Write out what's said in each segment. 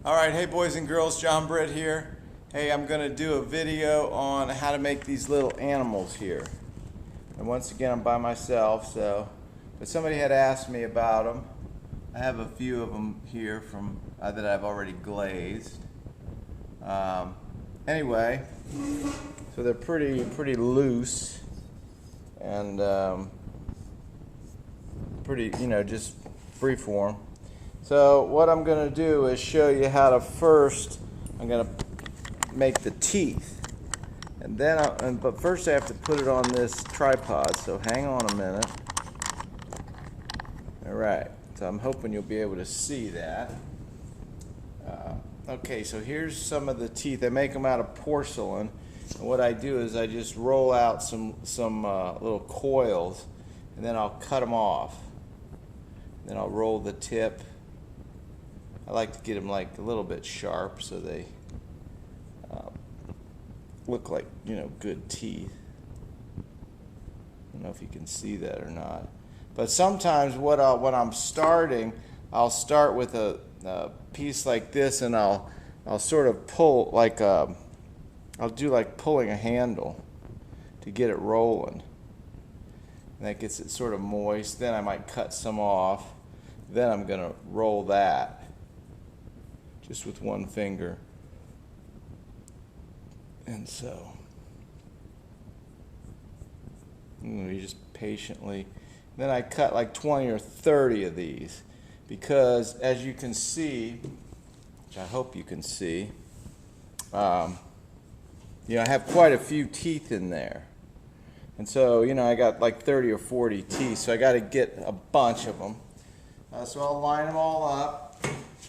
Alright, hey boys and girls, Britt here. Hey, I'm going to do a video on how to make these little animals here. And once again, I'm by myself, but somebody had asked me about them. I have a few of them here from that I've already glazed. Anyway, so they're pretty loose and pretty, just free form. So what I'm going to do is show you how to first, I'm going to make the teeth. And then, but first I have to put it on this tripod, so hang on a minute. Alright, so I'm hoping you'll be able to see that. Okay, so here's some of the teeth. I make them out of porcelain. And what I do is I just roll out some little coils, and then I'll cut them off. Then I'll roll the tip. I like to get them like a little bit sharp so they look like, good teeth. I don't know if you can see that or not. But sometimes when I'm starting, I'll start with a piece like this, and I'll sort of pull like I'll do like pulling a handle to get it rolling. And that gets it sort of moist. Then I might cut some off. Then I'm going to roll that just with one finger. And so I'm going to be just patiently. Then I cut like 20 or 30 of these because, as you can see, which I hope you can see, I have quite a few teeth in there. And so, I got like 30 or 40 teeth, so I got to get a bunch of them. So I'll line them all up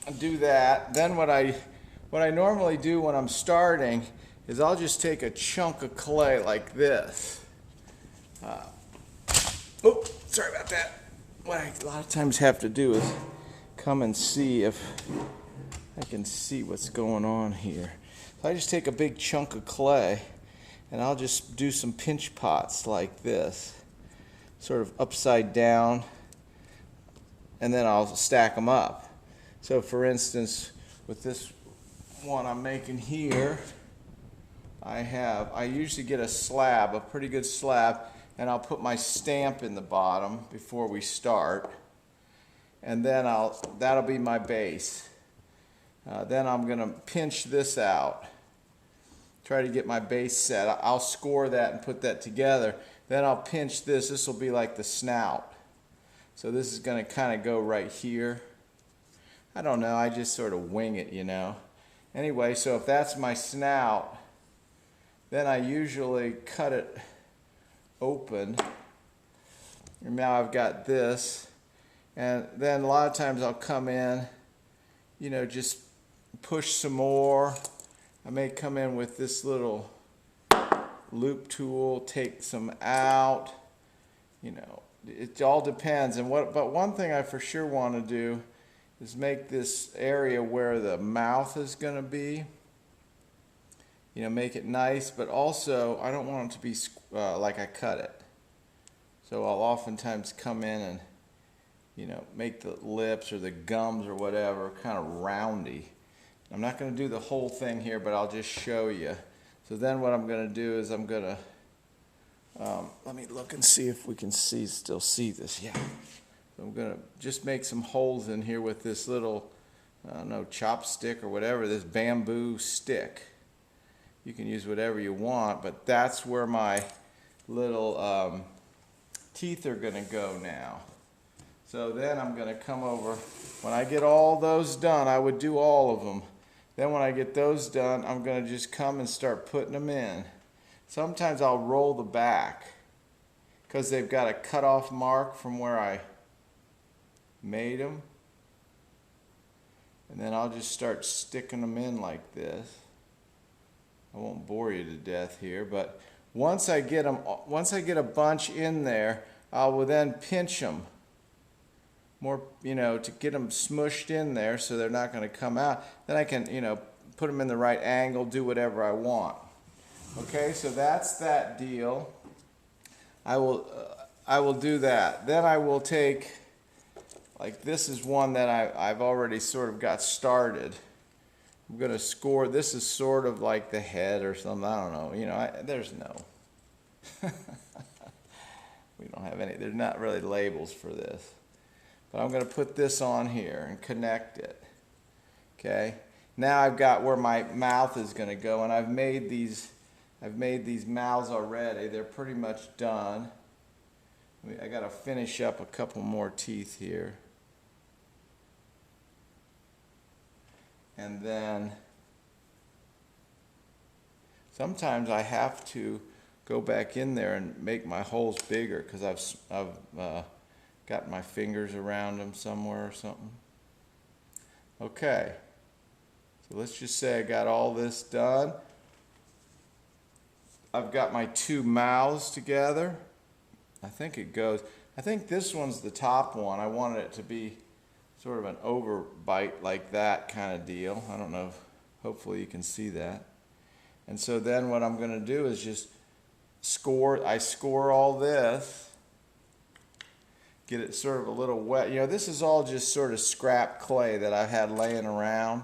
and do that. Then what I normally do when I'm starting is I'll just take a chunk of clay like this. Oh, sorry about that. What I a lot of times have to do is come and see if I can see what's going on here. So I just take a big chunk of clay and I'll just do some pinch pots like this, sort of upside down, and then I'll stack them up. So for instance, with this one I'm making here, I usually get a slab, a pretty good slab, and I'll put my stamp in the bottom before we start, and then that'll be my base. Then I'm going to pinch this out, try to get my base set. I'll score that and put that together. Then I'll pinch this. This will be like the snout. So this is going to kind of go right here. I don't know, I just sort of wing it, Anyway, so if that's my snout, then I usually cut it open. And now I've got this. And then a lot of times I'll come in, just push some more. I may come in with this little loop tool, take some out. It all depends. But one thing I for sure want to do is make this area where the mouth is going to be, make it nice, but also I don't want it to be like I cut it. So I'll oftentimes come in and, make the lips or the gums or whatever kind of roundy. I'm not going to do the whole thing here, but I'll just show you. So then what I'm going to do is I'm going to, let me look and see if we can still see this. Yeah. So I'm going to just make some holes in here with this little, I don't know, chopstick or whatever, this bamboo stick. You can use whatever you want, but that's where my little teeth are going to go now. So then I'm going to come over. When I get all those done, I would do all of them. Then when I get those done, I'm going to just come and start putting them in. Sometimes I'll roll the back because they've got a cut-off mark from where I made them. And then I'll just start sticking them in like this. I won't bore you to death here, but once I get a bunch in there, I will then pinch them more, to get them smushed in there so they're not going to come out. Then I can, put them in the right angle, do whatever I want. Okay, so that's that deal. I will do that. Then I will take, like this is one that I've already sort of got started. I'm gonna score, this is sort of like the head or something, I don't know, you know, there's no, we don't have any, there's not really labels for this. But I'm gonna put this on here and connect it, okay? Now I've got where my mouth is gonna go, and I've made these mouths already. They're pretty much done. I gotta finish up a couple more teeth here. And then sometimes I have to go back in there and make my holes bigger because I've got my fingers around them somewhere or something. Okay, so let's just say I got all this done. I've got my two mouths together. I think this one's the top one. I wanted it to be sort of an overbite like that kind of deal. I don't know if, hopefully you can see that. And so then what I'm going to do is just I score all this, get it sort of a little wet. You know, this is all just sort of scrap clay that I've had laying around,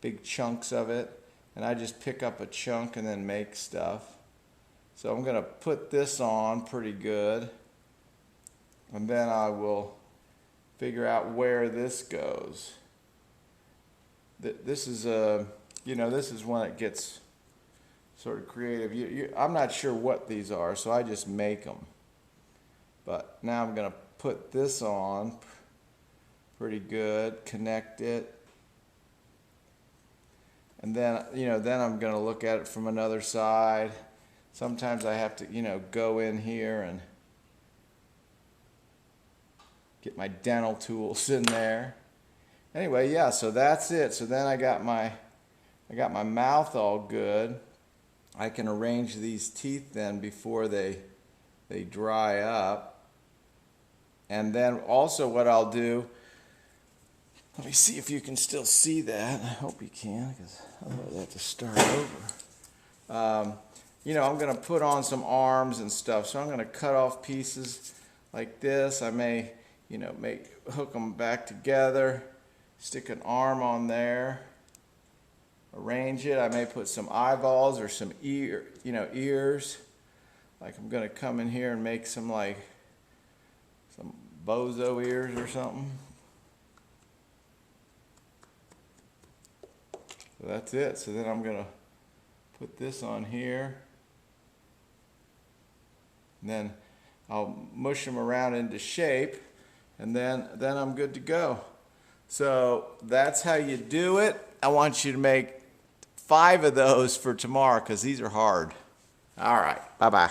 big chunks of it, and I just pick up a chunk and then make stuff. So I'm going to put this on pretty good, and then I will figure out where this goes. This is you know, this is when it gets sort of creative. I'm not sure what these are, so I just make them. But now I'm going to put this on pretty good, connect it, and then, you know, then I'm going to look at it from another side. Sometimes I have to, you know, go in here and get my dental tools in there. Anyway, yeah, so that's it. So then I got my mouth all good. I can arrange these teeth then before they dry up. And then also what I'll do, let me see if you can still see that. I hope you can, because otherwise I have to start over. You know, I'm going to put on some arms and stuff, so I'm going to cut off pieces like this. I may, you know, hook them back together, stick an arm on there, arrange it. I may put some eyeballs or some ears. Like I'm going to come in here and make some bozo ears or something. So that's it. So then I'm going to put this on here. And then I'll mush them around into shape, and then I'm good to go. So that's how you do it. I want you to make 5 of those for tomorrow because these are hard. All right, bye-bye.